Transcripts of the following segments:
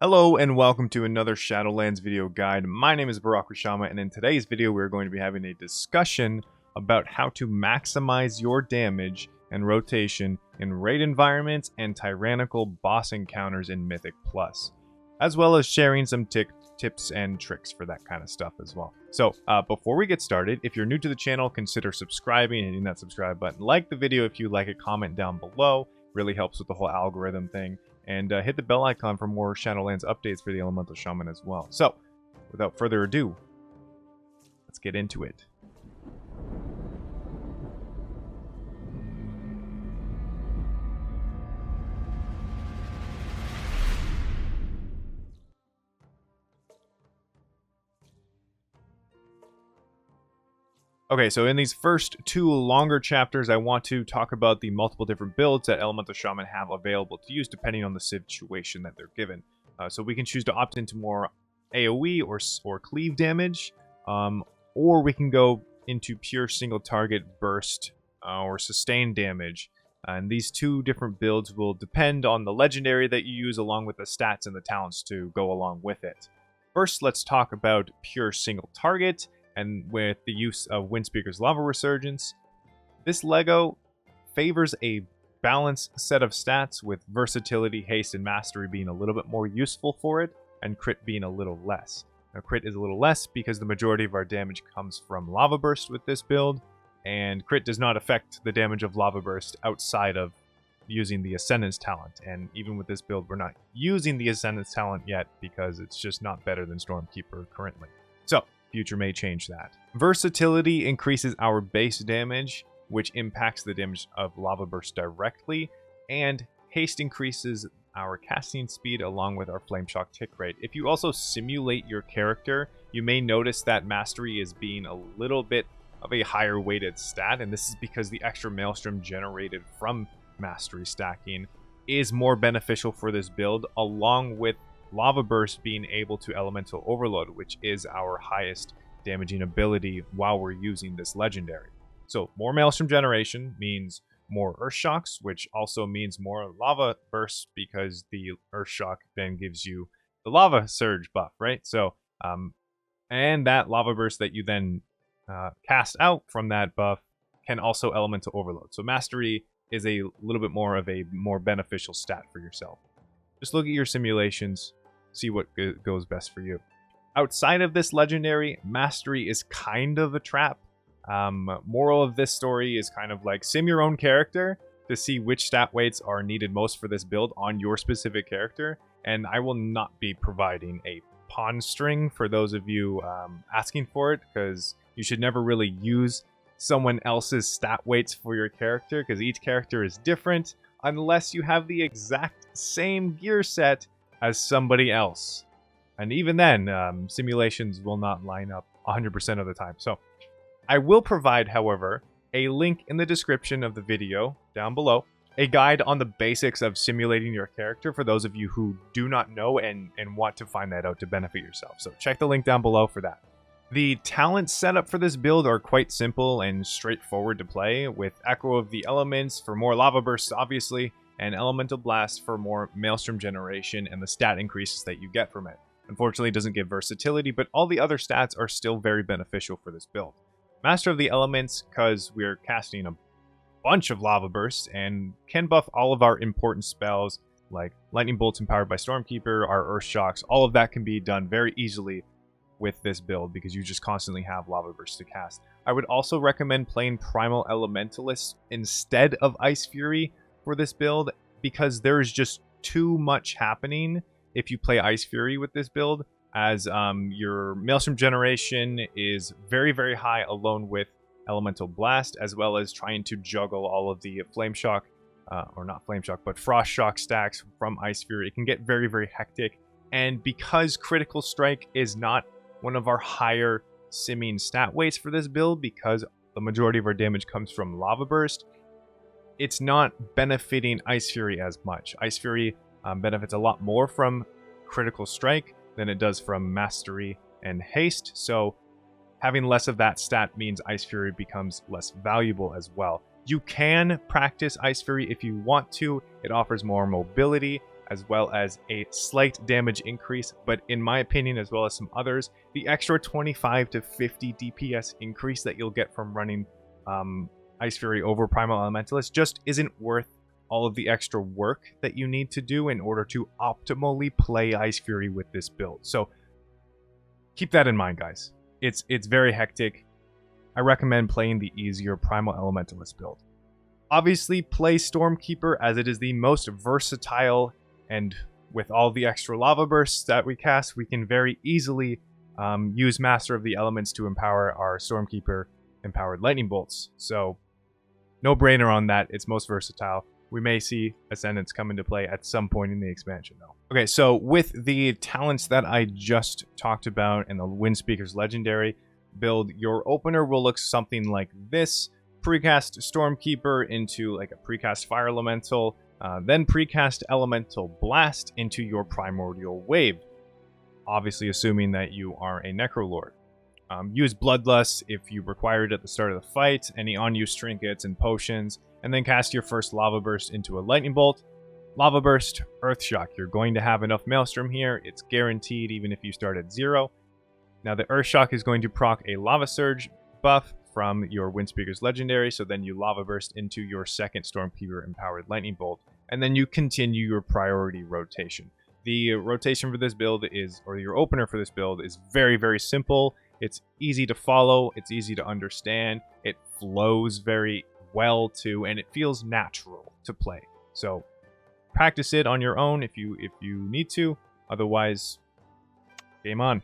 Hello and welcome to another Shadowlands video guide. My name is Barokoshama, and in today's video we're going to be having a discussion about how to maximize your damage and rotation in raid environments and tyrannical boss encounters in Mythic Plus, as well as sharing some tips and tricks for that kind of stuff as well. So before we get started, if you're new to the channel, consider subscribing and hitting that subscribe button. Like the video if you like it, comment down below. Really helps with the whole algorithm thing. And hit the bell icon for more Shadowlands updates for the Elemental Shaman as well. So, without further ado, let's get into it. Okay, so in these first two longer chapters, I want to talk about the multiple different builds that Elemental Shaman have available to use depending on the situation that they're given. So we can choose to opt into more AoE or cleave damage, or we can go into pure single target burst or sustained damage. And these two different builds will depend on the legendary that you use along with the stats and the talents to go along with it. First, let's talk about pure single target. And with the use of Windspeaker's Lava Resurgence, this Lego favors a balanced set of stats with versatility, haste, and mastery being a little bit more useful for it, and crit being a little less. Now, crit is a little less because the majority of our damage comes from Lava Burst with this build, and crit does not affect the damage of Lava Burst outside of using the Ascendance talent. And even with this build, we're not using the Ascendance talent yet because it's just not better than Stormkeeper currently. So, future may change that. Versatility increases our base damage, which impacts the damage of Lava Burst directly, and haste increases our casting speed along with our Flame Shock tick rate. If you also simulate your character, you may notice that mastery is being a little bit of a higher weighted stat, and this is because the extra Maelstrom generated from mastery stacking is more beneficial for this build, along with Lava Burst being able to Elemental Overload, which is our highest damaging ability while we're using this legendary. So more Maelstrom generation means more Earth Shocks, which also means more Lava Bursts because the Earth Shock then gives you the Lava Surge buff, right? So, and that Lava Burst that you then cast out from that buff can also Elemental Overload. So Mastery is a little bit more of a more beneficial stat for yourself. Just look at your simulations, see what goes best for you. Outside of this legendary, mastery is kind of a trap. Moral of this story is kind of like sim your own character to see which stat weights are needed most for this build on your specific character. And I will not be providing a pawn string for those of you asking for it, because you should never really use someone else's stat weights for your character, because each character is different unless you have the exact same gear set as somebody else. And even then, simulations will not line up 100% of the time. So I will provide, however, a link in the description of the video down below, a guide on the basics of simulating your character for those of you who do not know and want to find that out to benefit yourself. So check the link down below for that. The talent setup for this build are quite simple and straightforward to play, with Echo of the Elements for more Lava Bursts, obviously, and Elemental Blast for more Maelstrom generation and the stat increases that you get from it. Unfortunately, it doesn't give versatility, but all the other stats are still very beneficial for this build. Master of the Elements, because we're casting a bunch of Lava Bursts and can buff all of our important spells, like Lightning Bolts empowered by Stormkeeper, our Earth Shocks. All of that can be done very easily with this build because you just constantly have Lava Bursts to cast. I would also recommend playing Primal Elementalist instead of Ice Fury for this build, because there is just too much happening if you play Ice Fury with this build, as your Maelstrom generation is very, very high alone with Elemental Blast, as well as trying to juggle all of the Flame Shock, or not Flame Shock, but Frost Shock stacks from Ice Fury. It can get very, very hectic, and because Critical Strike is not one of our higher simming stat weights for this build, because the majority of our damage comes from Lava Burst, it's not benefiting Ice Fury as much. Ice Fury benefits a lot more from Critical Strike than it does from Mastery and Haste, so having less of that stat means Ice Fury becomes less valuable as well. You can practice Ice Fury if you want to. It offers more mobility, as well as a slight damage increase, but in my opinion, as well as some others, the extra 25 to 50 DPS increase that you'll get from running Ice Fury over Primal Elementalist just isn't worth all of the extra work that you need to do in order to optimally play Ice Fury with this build. So keep that in mind, guys. It's very hectic. I recommend playing the easier Primal Elementalist build. Obviously, play Stormkeeper as it is the most versatile, and with all the extra lava bursts that we cast, we can very easily use Master of the Elements to empower our Stormkeeper empowered lightning bolts. So no brainer on that. It's most versatile. We may see Ascendants come into play at some point in the expansion, though. Okay, so with the talents that I just talked about in the Windspeaker's Legendary build, your opener will look something like this. Precast Stormkeeper into like a precast Fire Elemental, then precast Elemental Blast into your Primordial Wave. Obviously assuming that you are a Necrolord. Use Bloodlust if you require it at the start of the fight, any on-use trinkets and potions, and then cast your first Lava Burst into a Lightning Bolt. Lava Burst, Earth Shock. You're going to have enough Maelstrom here. It's guaranteed even if you start at 0. Now the Earth Shock is going to proc a Lava Surge buff from your Windspeaker's Legendary, so then you Lava Burst into your second Stormkeeper Empowered Lightning Bolt, and then you continue your priority rotation. The rotation for this build is, or your opener for this build is very, very simple. It's easy to follow, it's easy to understand, it flows very well too, and it feels natural to play. So practice it on your own if you need to, otherwise game on.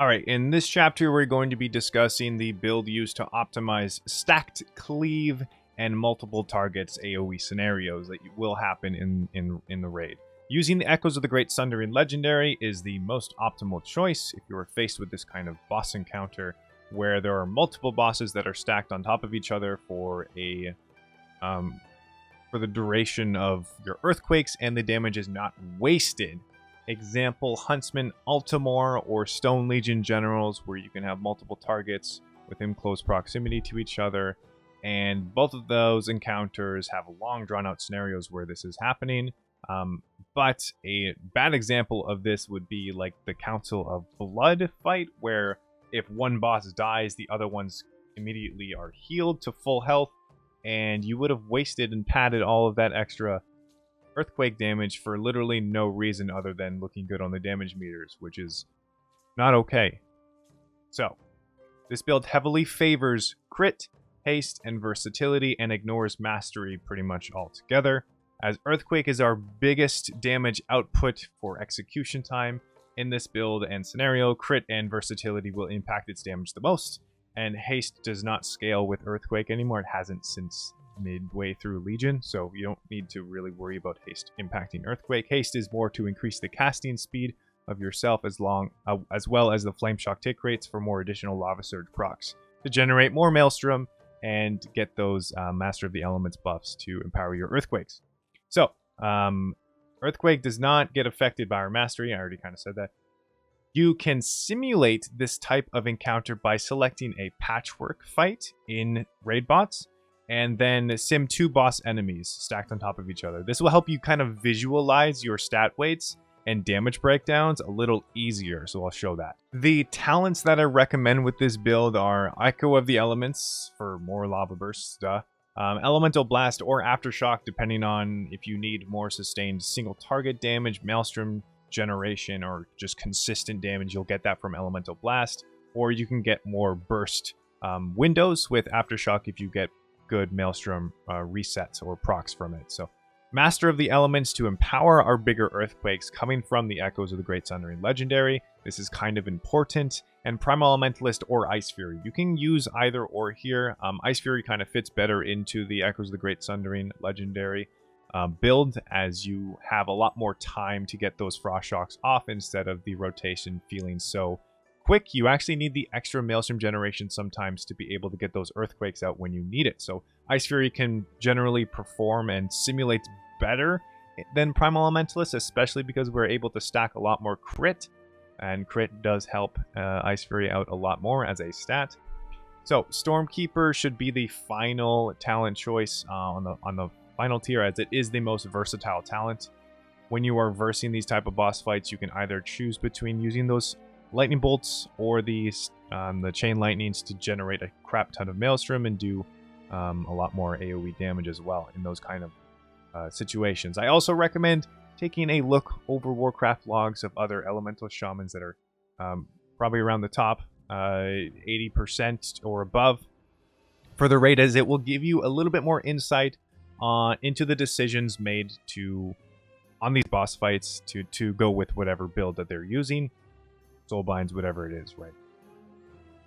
Alright, in this chapter we're going to be discussing the build used to optimize stacked cleave and multiple targets AoE scenarios that will happen in the raid. Using the Echoes of the Great Sundering Legendary is the most optimal choice if you are faced with this kind of boss encounter where there are multiple bosses that are stacked on top of each other for the duration of your earthquakes, and the damage is not wasted. Example, Huntsman Altamore or Stone Legion Generals, where you can have multiple targets within close proximity to each other, and both of those encounters have long drawn out scenarios where this is happening. But a bad example of this would be like the Council of Blood fight, where if one boss dies, the other ones immediately are healed to full health, and you would have wasted and padded all of that extra earthquake damage for literally no reason other than looking good on the damage meters, which is not okay. So, this build heavily favors crit, haste, and versatility, and ignores mastery pretty much altogether, as Earthquake is our biggest damage output for execution time. In this build and scenario, crit and versatility will impact its damage the most, and haste does not scale with Earthquake anymore. It hasn't since midway through Legion, so you don't need to really worry about haste impacting Earthquake. Haste is more to increase the casting speed of yourself as well as the Flame Shock tick rates for more additional Lava Surge procs to generate more Maelstrom and get those Master of the Elements buffs to empower your Earthquakes. So, Earthquake does not get affected by our mastery. I already kind of said that. You can simulate this type of encounter by selecting a patchwork fight in raid bots, and then sim 2 boss enemies stacked on top of each other. This will help you kind of visualize your stat weights and damage breakdowns a little easier, so I'll show that. The talents that I recommend with this build are Echo of the Elements for more lava bursts, Elemental Blast or Aftershock, depending on if you need more sustained single target damage, Maelstrom generation, or just consistent damage. You'll get that from Elemental Blast, or you can get more burst windows with Aftershock if you get good Maelstrom resets or procs from it. So Master of the Elements to empower our bigger earthquakes coming from the Echoes of the Great Sundering Legendary. This is kind of important. And Primal Elementalist or Ice Fury. You can use either or here. Ice Fury kind of fits better into the Echoes of the Great Sundering Legendary build, as you have a lot more time to get those Frost Shocks off instead of the rotation feeling so quick. You actually need the extra Maelstrom generation sometimes to be able to get those Earthquakes out when you need it. So Ice Fury can generally perform and simulate better than Primal Elementalist, especially because we're able to stack a lot more crit. And crit does help Ice Fury out a lot more as a stat. So Stormkeeper should be the final talent choice on the final tier, as it is the most versatile talent. When you are versing these type of boss fights, you can either choose between using those lightning bolts or the chain lightnings to generate a crap ton of maelstrom and do a lot more AoE damage as well in those kind of situations. I also recommend taking a look over Warcraft logs of other elemental shamans that are probably around the top 80% or above for the raid, as it will give you a little bit more insight into the decisions made on these boss fights to go with whatever build that they're using. Soulbinds, whatever it is, right?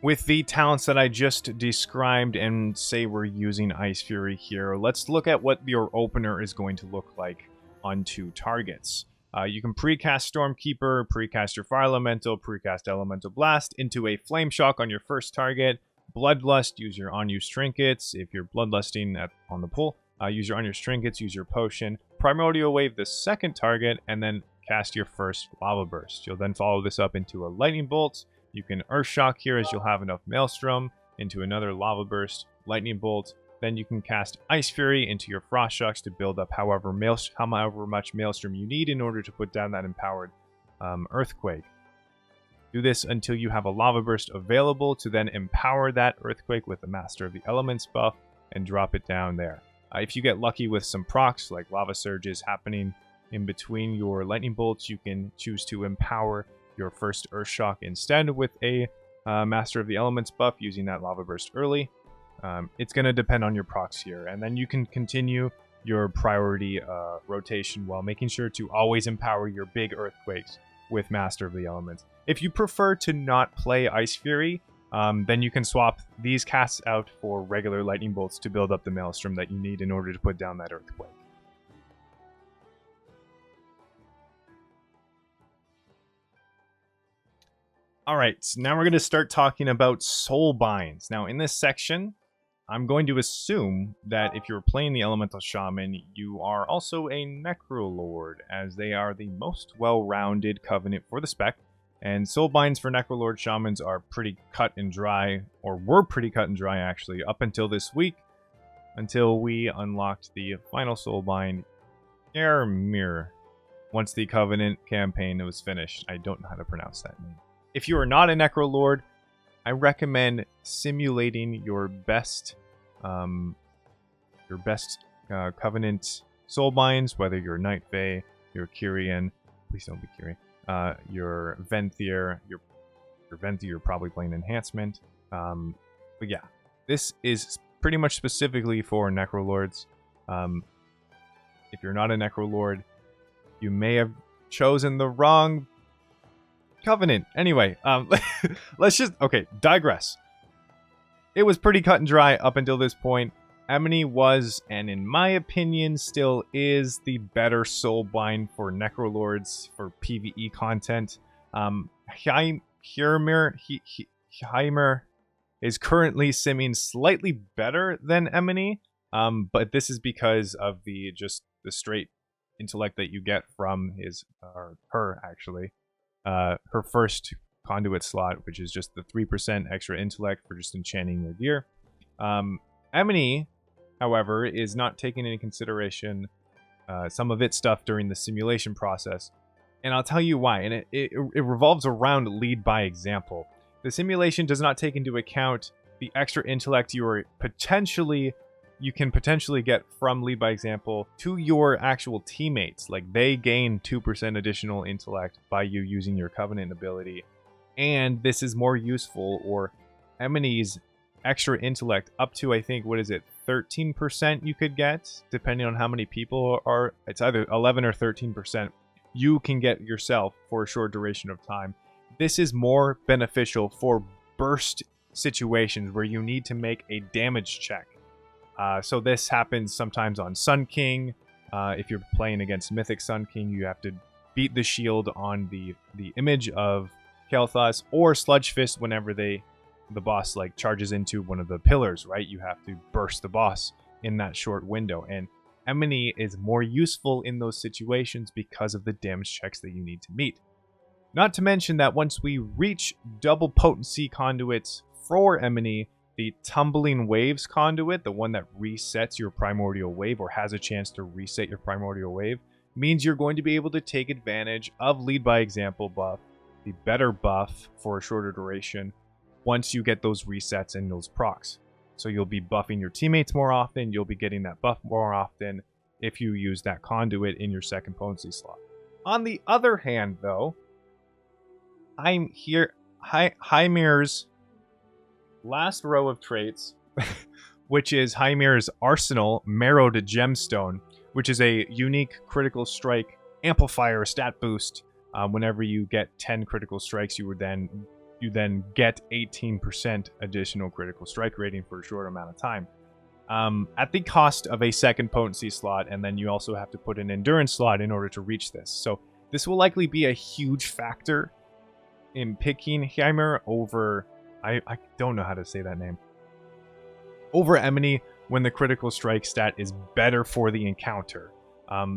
With the talents that I just described, and say we're using Ice Fury here, let's look at what your opener is going to look like on 2 targets. You can precast Stormkeeper, precast your Fire Elemental, precast Elemental Blast into a Flame Shock on your first target. Bloodlust, use your unused trinkets. If you're bloodlusting on the pull, use your unused trinkets, use your potion. Primordial Wave the second target, and then cast your first Lava Burst. You'll then follow this up into a Lightning Bolt. You can Earth Shock here, as you'll have enough Maelstrom, into another Lava Burst, Lightning Bolt. Then you can cast Ice Fury into your Frost Shocks to build up however much Maelstrom you need in order to put down that empowered Earthquake. Do this until you have a Lava Burst available to then empower that Earthquake with the Master of the Elements buff and drop it down there. If you get lucky with some procs, like Lava Surges happening in between your Lightning Bolts, you can choose to empower your first Earth Shock instead with a Master of the Elements buff using that Lava Burst early. It's going to depend on your procs here, and then you can continue your priority rotation while making sure to always empower your big Earthquakes with Master of the Elements. If you prefer to not play Ice Fury, then you can swap these casts out for regular Lightning Bolts to build up the Maelstrom that you need in order to put down that Earthquake. Alright, so now we're going to start talking about Soulbinds. Now in this section, I'm going to assume that if you're playing the Elemental Shaman, you are also a Necrolord, as they are the most well-rounded covenant for the spec. And Soulbinds for Necrolord Shamans are pretty cut and dry, or were pretty cut and dry actually, up until this week, until we unlocked the final Soulbind, Ermir, once the Covenant campaign was finished. I don't know how to pronounce that name. If you are not a Necrolord, I recommend simulating your best Covenant Soulbinds, whether you're Night Fae, you're Kyrian, please don't be Kyrian, your Venthyr, your Venthyr probably playing Enhancement. But yeah, this is pretty much specifically for Necrolords. If you're not a Necrolord, you may have chosen the wrong Covenant. Anyway, let's just, digress. It was pretty cut and dry up until this point. Emily was, and in my opinion, still is, the better Soulbind for Necrolords for PvE content. Heimer is currently simming slightly better than Emily, but this is because of the straight intellect that you get from her actually. Her first conduit slot, which is just the 3% extra intellect for just enchanting your gear. Emily, however, is not taking into consideration some of its stuff during the simulation process, and I'll tell you why. And it revolves around lead by example. The simulation does not take into account the extra intellect you can potentially get from lead by example to your actual teammates. Like, they gain 2% additional intellect by you using your Covenant ability, and this is more useful, or Emily's extra intellect up to, I think, 13% you could get, depending on how many people are. It's either 11 or 13% you can get yourself for a short duration of time. This is more beneficial for burst situations where you need to make a damage check. So this happens sometimes on Sun King. If you're playing against Mythic Sun King, you have to beat the shield on the image of Kael'thas, or Sludge Fist whenever the boss charges into one of the pillars, right? You have to burst the boss in that short window, and Emily is more useful in those situations because of the damage checks that you need to meet. Not to mention that once we reach double potency conduits for Emily, The Tumbling Waves conduit, the one that resets your primordial wave or has a chance to reset your primordial wave, means you're going to be able to take advantage of lead by example buff, the better buff for a shorter duration, once you get those resets and those procs. So you'll be buffing your teammates more often, you'll be getting that buff more often if you use that conduit in your second potency slot. On the other hand, though, Hymir's last row of traits, which is Hymir's Arsenal Marrowed Gemstone, which is a unique critical strike amplifier stat boost. Whenever you get 10 critical strikes, you then get 18% additional critical strike rating for a short amount of time. At the cost of a second potency slot, and then you also have to put an endurance slot in order to reach this. So this will likely be a huge factor in picking Hymir over... I don't know how to say that name. Over Emily when the critical strike stat is better for the encounter.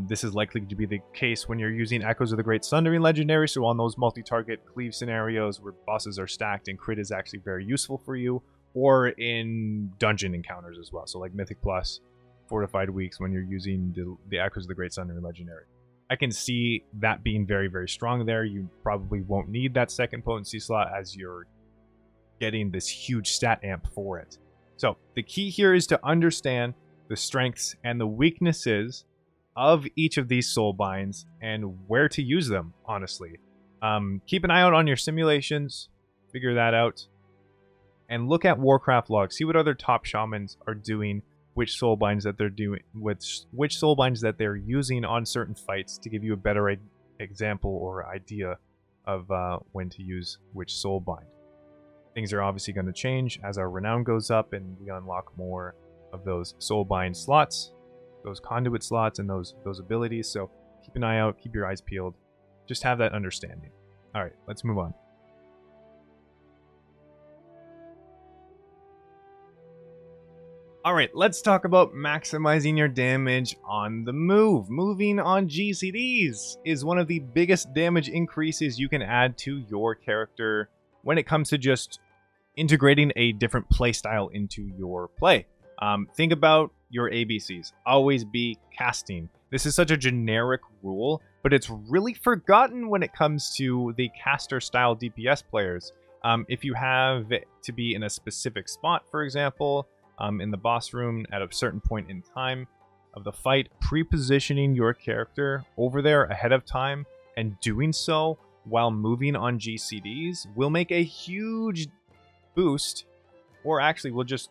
This is likely to be the case when you're using Echoes of the Great Sundering Legendary, so on those multi-target cleave scenarios where bosses are stacked and crit is actually very useful for you, or in dungeon encounters as well, so like Mythic Plus, Fortified Weeks when you're using the Echoes of the Great Sundering Legendary. I can see that being very, very strong there. You probably won't need that second potency slot as you're getting this huge stat amp for it. So the key here is to understand the strengths and the weaknesses of each of these Soulbinds and where to use them, honestly. Keep an eye out on your simulations, figure that out, and look at Warcraft logs. See what other top shamans are doing, which Soulbinds that they're doing, which Soulbinds that they're using on certain fights to give you a better example or idea of when to use which Soulbind. Things are obviously going to change as our renown goes up and we unlock more of those Soulbind slots, those conduit slots, and those abilities. So keep an eye out, keep your eyes peeled. Just have that understanding. All right, let's move on. All right, let's talk about maximizing your damage on the move. Moving on GCDs is one of the biggest damage increases you can add to your character when it comes to just integrating a different playstyle into your play. Think about your ABCs. Always be casting. This is such a generic rule, but it's really forgotten when it comes to the caster style DPS players. If you have to be in a specific spot, for example, in the boss room at a certain point in time of the fight, pre-positioning your character over there ahead of time and doing so while moving on GCDs will make a huge boost, or actually will just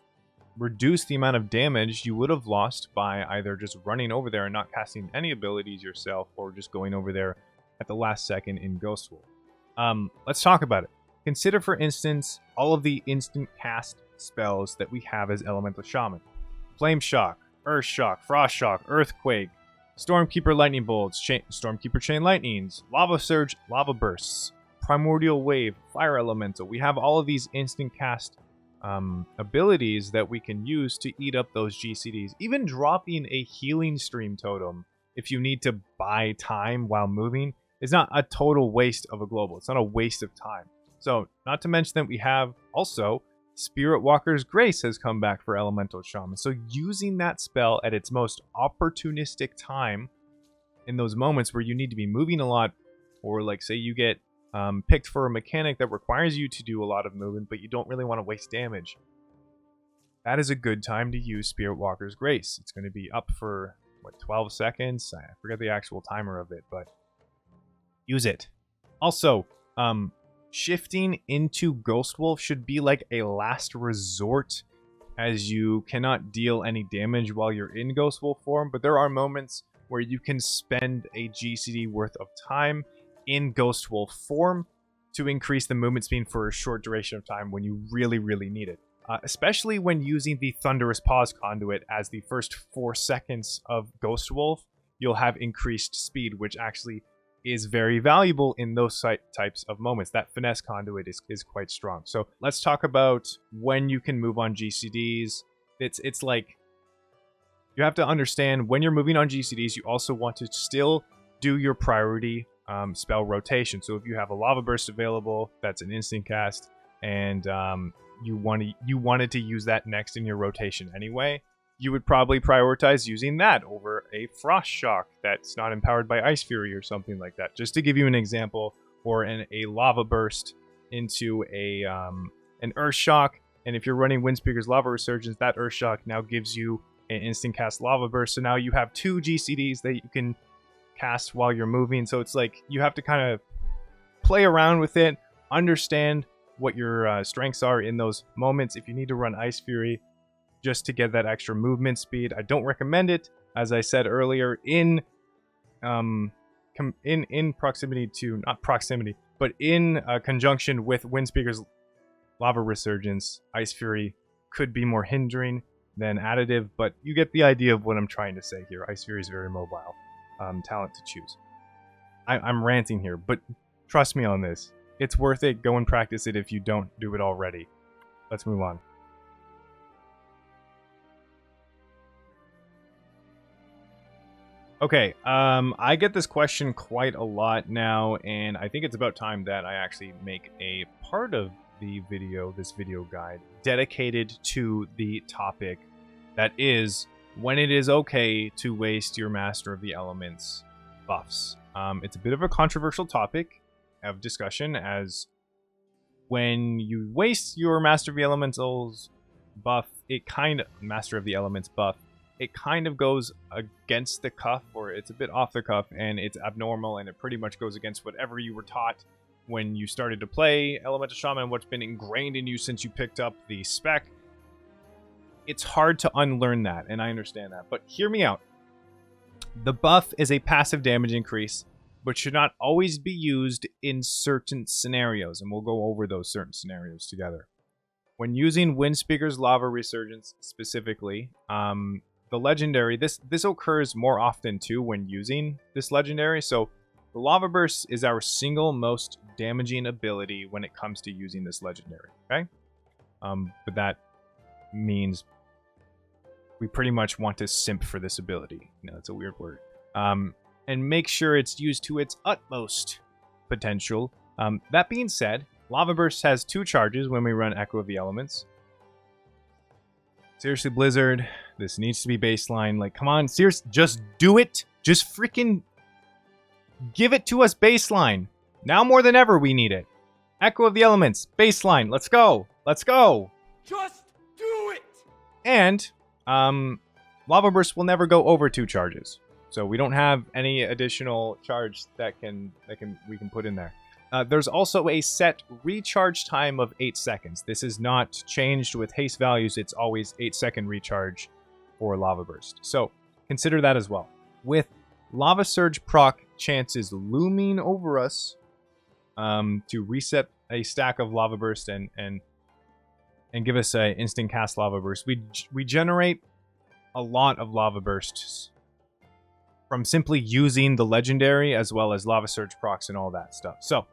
reduce the amount of damage you would have lost by either just running over there and not casting any abilities yourself, or just going over there at the last second in Ghost Wolf. Let's talk about it. Consider, for instance, all of the instant cast spells that we have as Elemental Shaman. Flame Shock, Earth Shock, Frost Shock, Earthquake, Stormkeeper Lightning Bolts, Stormkeeper Chain Lightnings, Lava Surge, Lava Bursts, Primordial Wave, Fire Elemental. We have all of these instant cast abilities that we can use to eat up those GCDs. Even dropping a Healing Stream Totem, if you need to buy time while moving, is not a total waste of a global. It's not a waste of time. So, not to mention that we have also Spirit Walker's Grace has come back for Elemental Shaman. So using that spell at its most opportunistic time in those moments where you need to be moving a lot, or like say you get picked for a mechanic that requires you to do a lot of movement, but you don't really want to waste damage, that is a good time to use Spirit Walker's Grace. It's going to be up for, what, 12 seconds? I forget the actual timer of it, but use it. Also, shifting into Ghost Wolf should be like a last resort, as you cannot deal any damage while you're in Ghost Wolf form, but there are moments where you can spend a GCD worth of time in Ghost Wolf form to increase the movement speed for a short duration of time when you really, really need it. Especially when using the Thunderous Pause conduit as the first 4 seconds of Ghost Wolf, you'll have increased speed, which actually is very valuable in those types of moments. That finesse conduit is quite strong. So let's talk about when you can move on GCDs. It's like, you have to understand when you're moving on GCDs, you also want to still do your priority spell rotation. So if you have a Lava Burst available, that's an instant cast, and you wanted to use that next in your rotation anyway, you would probably prioritize using that over a Frost Shock that's not empowered by Ice Fury or something like that. Just to give you an example, or a Lava Burst into an Earth Shock. And if you're running Windspeaker's Lava Resurgence, that Earth Shock now gives you an instant cast Lava Burst. So now you have 2 GCDs that you can cast while you're moving. So it's like you have to kind of play around with it, understand what your strengths are in those moments. If you need to run Ice Fury just to get that extra movement speed, I don't recommend it. As I said earlier, in proximity to, not proximity, but in conjunction with Windspeaker's Lava Resurgence, Ice Fury could be more hindering than additive, but you get the idea of what I'm trying to say here. Ice Fury is very mobile talent to choose. I'm ranting here, but trust me on this. It's worth it. Go and practice it if you don't do it already. Let's move on. Okay, I get this question quite a lot now, and I think it's about time that I actually make a part of the video, this video guide, dedicated to the topic that is when it is okay to waste your Master of the Elements buffs. It's a bit of a controversial topic of discussion, as when you waste your Master of the Elementals buff, Master of the Elements buff, it kind of goes against the cuff, or it's a bit off the cuff, and it's abnormal, and it pretty much goes against whatever you were taught when you started to play Elemental Shaman, what's been ingrained in you since you picked up the spec. It's hard to unlearn that, and I understand that, but hear me out. The buff is a passive damage increase, but should not always be used in certain scenarios, and we'll go over those certain scenarios together. When using Windspeaker's Lava Resurgence specifically, the legendary, this occurs more often too when using this legendary. So the Lava Burst is our single most damaging ability when it comes to using this legendary, okay? But that means we pretty much want to simp for this ability. You know, it's a weird word. And make sure it's used to its utmost potential. That being said, Lava Burst has 2 charges when we run Echo of the Elements. Seriously, Blizzard, this needs to be baseline. Like, come on, seriously, just do it. Just freaking give it to us baseline. Now more than ever, we need it. Echo of the Elements, baseline. Let's go. Let's go. Just do it. And Lava Burst will never go over 2 charges. So we don't have any additional charge that we can put in there. There's also a set recharge time of 8 seconds. This is not changed with haste values. It's always 8-second recharge for Lava Burst. So consider that as well. With Lava Surge proc chances looming over us, to reset a stack of Lava Burst and give us an instant cast Lava Burst, we generate a lot of Lava Bursts from simply using the legendary as well as Lava Surge procs and all that stuff. So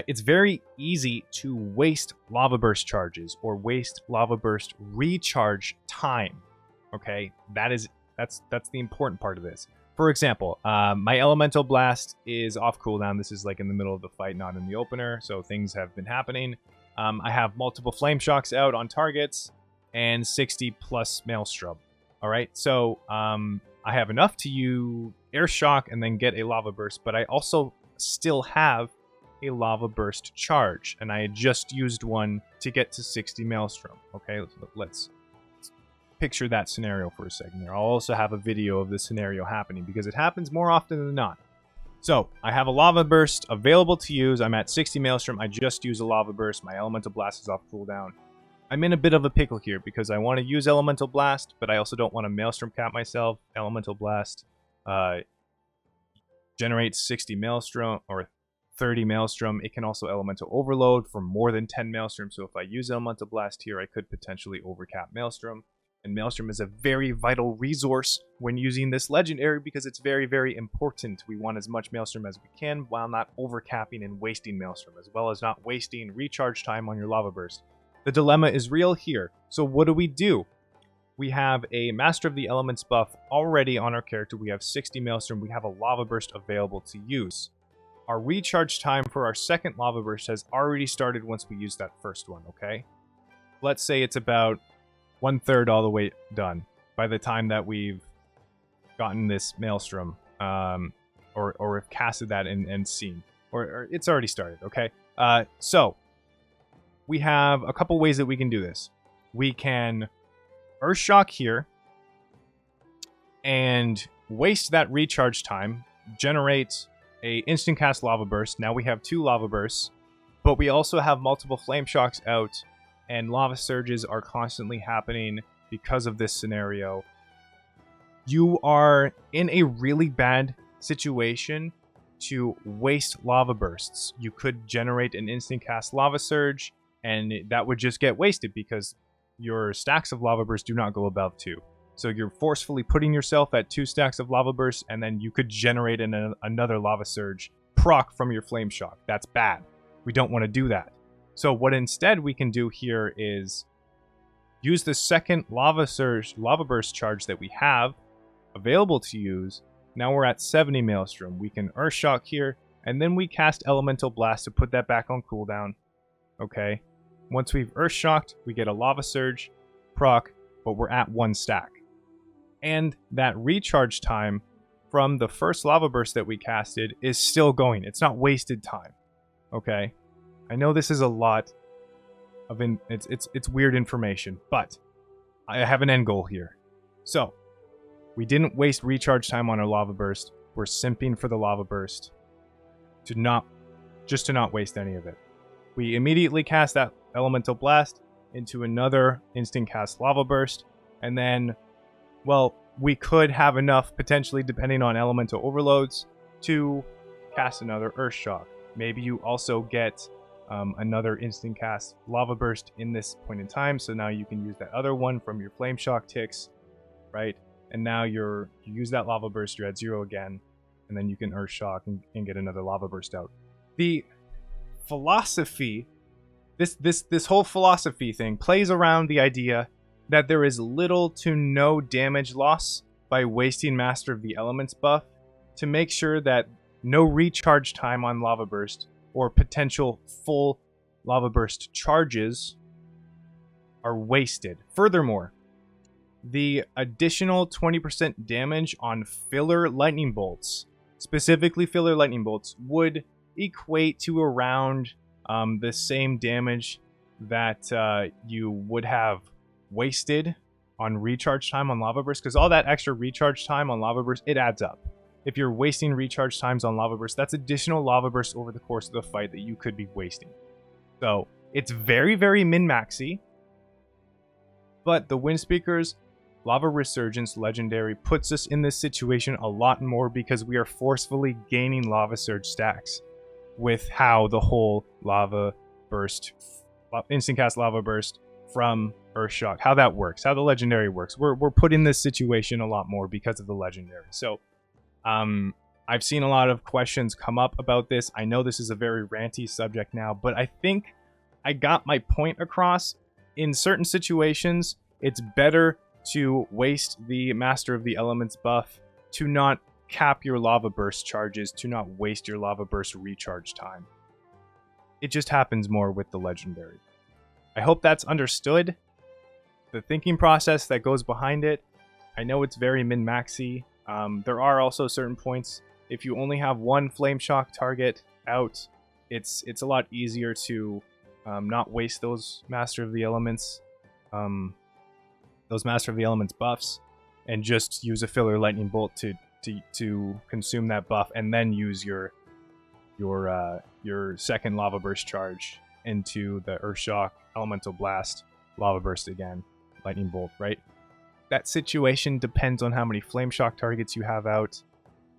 it's very easy to waste Lava Burst charges or waste Lava Burst recharge time. Okay, that's the important part of this. For example, my Elemental Blast is off cooldown. This is like in the middle of the fight, not in the opener, so things have been happening. I have multiple Flame Shocks out on targets and 60 plus Maelstrom. All right, so I have enough to Air Shock and then get a Lava Burst, but I also still have a Lava Burst charge, and I had just used one to get to 60 Maelstrom. Okay, let's picture that scenario for a second here. I'll also have a video of this scenario happening because it happens more often than not. So I have a Lava Burst available to use. I'm at 60 Maelstrom. I just used a Lava Burst. My Elemental Blast is off cooldown. I'm in a bit of a pickle here because I want to use Elemental Blast, but I also don't want to Maelstrom cap myself. Elemental Blast generates 60 Maelstrom or 30 Maelstrom. It can also Elemental Overload for more than 10 Maelstrom. So if I use Elemental Blast here, I could potentially overcap Maelstrom. And Maelstrom is a very vital resource when using this legendary because it's very, very important. We want as much Maelstrom as we can while not overcapping and wasting Maelstrom, as well as not wasting recharge time on your Lava Burst. The dilemma is real here. So what do? We have a Master of the Elements buff already on our character. We have 60 Maelstrom. We have a Lava Burst available to use. Our recharge time for our second Lava Burst has already started once we use that first one, okay? let's say it's about 1/3 all the way done by the time that we've gotten this Maelstrom, or have casted that and seen, or it's already started. Okay, so we have a couple ways that we can do this. We can Earthshock here and waste that recharge time, generate a instant cast Lava Burst. Now we have 2 Lava Bursts, but we also have multiple Flame Shocks out, and Lava Surges are constantly happening because of this scenario. You are in a really bad situation to waste Lava Bursts. You could generate an instant cast Lava Surge, and that would just get wasted because your stacks of Lava Bursts do not go above 2. So you're forcefully putting yourself at 2 stacks of Lava Bursts, and then you could generate another Lava Surge proc from your Flame Shock. That's bad. We don't want to do that. So what instead we can do here is use the second Lava Burst charge that we have available to use. Now we're at 70 Maelstrom. We can Earthshock here, and then we cast Elemental Blast to put that back on cooldown. Okay. Once we've Earthshocked, we get a Lava Surge proc, but we're at 1 stack. And that recharge time from the first Lava Burst that we casted is still going. It's not wasted time. Okay. I know this is a lot of it's weird information, but I have an end goal here. So, we didn't waste recharge time on our Lava Burst. We're simping for the Lava Burst to not waste any of it. We immediately cast that Elemental Blast into another instant cast Lava Burst, and then, well, we could have enough, potentially, depending on elemental overloads, to cast another Earthshock. Maybe you also get another instant cast Lava Burst in this point in time, so now you can use that other one from your Flame Shock ticks, right? And now you use that Lava Burst, you're at 0 again, and then you can Earthshock and get another Lava Burst out. The philosophy, this whole philosophy thing plays around the idea that there is little to no damage loss by wasting Master of the Elements buff to make sure that no recharge time on Lava Burst or potential full Lava Burst charges are wasted. Furthermore, the additional 20% damage on filler lightning bolts, specifically filler lightning bolts, would equate to around the same damage that you would have wasted on recharge time on Lava Burst, because all that extra recharge time on Lava Burst, it adds up. If you're wasting recharge times on Lava Burst, that's additional Lava Burst over the course of the fight that you could be wasting. So it's very, very min-maxy, but the Windspeaker's Lava Resurgence Legendary puts us in this situation a lot more because we are forcefully gaining Lava Surge stacks with how the whole Lava Burst, instant cast Lava Burst from Earthshock, how that works, how the Legendary works. We're put in this situation a lot more because of the Legendary. So I've seen a lot of questions come up about this. I know this is a very ranty subject now, but I think I got my point across. In certain situations, it's better to waste the Master of the Elements buff to not cap your Lava Burst charges, to not waste your Lava Burst recharge time. It just happens more with the Legendary. I hope that's understood. The thinking process that goes behind it. I know it's very min-maxy. There are also certain points, if you only have one Flame Shock target out, it's a lot easier to not waste those Master of the Elements buffs, and just use a filler Lightning Bolt to consume that buff, and then use your second Lava Burst charge into the Earthshock, Elemental Blast, Lava Burst again, Lightning Bolt, right? That situation depends on how many Flame Shock targets you have out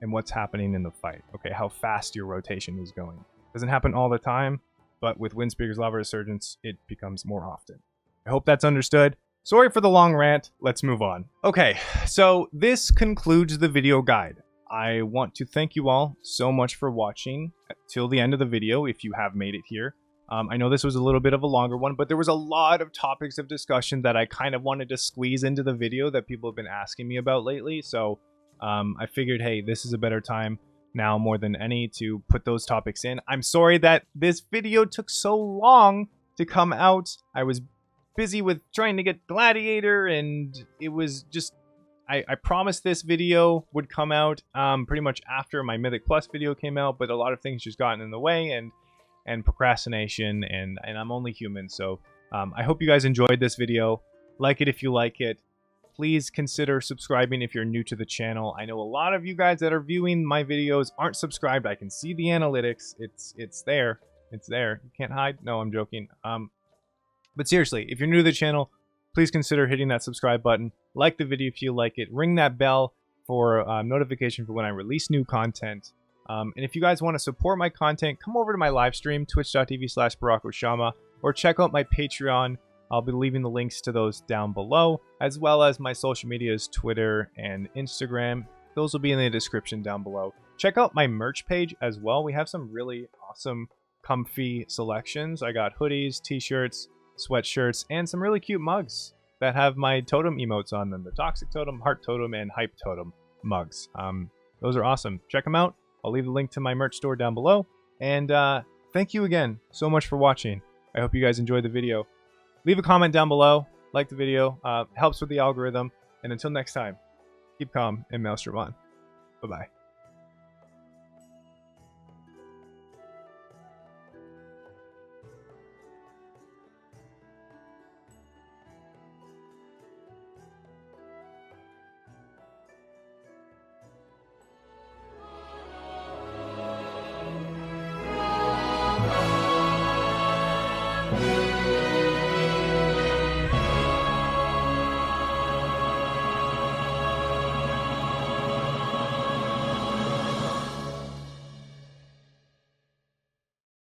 and what's happening in the fight. Okay, how fast your rotation is going. Doesn't happen all the time, but with Windspeaker's Lava Resurgence, it becomes more often. I hope that's understood. Sorry for the long rant. Let's move on. Okay, so this concludes the video guide. I want to thank you all so much for watching till the end of the video if you have made it here. I know this was a little bit of a longer one, but there was a lot of topics of discussion that I kind of wanted to squeeze into the video that people have been asking me about lately. So I figured, hey, this is a better time now more than any to put those topics in. I'm sorry that this video took so long to come out. I was busy with trying to get Gladiator, and it was just I promised this video would come out pretty much after my Mythic Plus video came out, but a lot of things just gotten in the way, and procrastination, and I'm only human. So I hope you guys enjoyed this video. Like it if you like it. Please consider subscribing if you're new to the channel. I know a lot of you guys that are viewing my videos aren't subscribed. I can see the analytics. It's there. It's there. You can't hide. No, I'm joking. But seriously, if you're new to the channel, please consider hitting that subscribe button. Like the video if you like it. Ring that bell for notification for when I release new content. And if you guys want to support my content, come over to my live stream, twitch.tv/Barokoshama, or check out my Patreon. I'll be leaving the links to those down below, as well as my social medias, Twitter and Instagram. Those will be in the description down below. Check out my merch page as well. We have some really awesome, comfy selections. I got hoodies, t-shirts, sweatshirts, and some really cute mugs that have my totem emotes on them. The Toxic Totem, Heart Totem, and Hype Totem mugs. Those are awesome. Check them out. I'll leave the link to my merch store down below. And thank you again so much for watching. I hope you guys enjoyed the video. Leave a comment down below. Like the video. Helps with the algorithm. And until next time, keep calm and Maelstrom on. Bye-bye.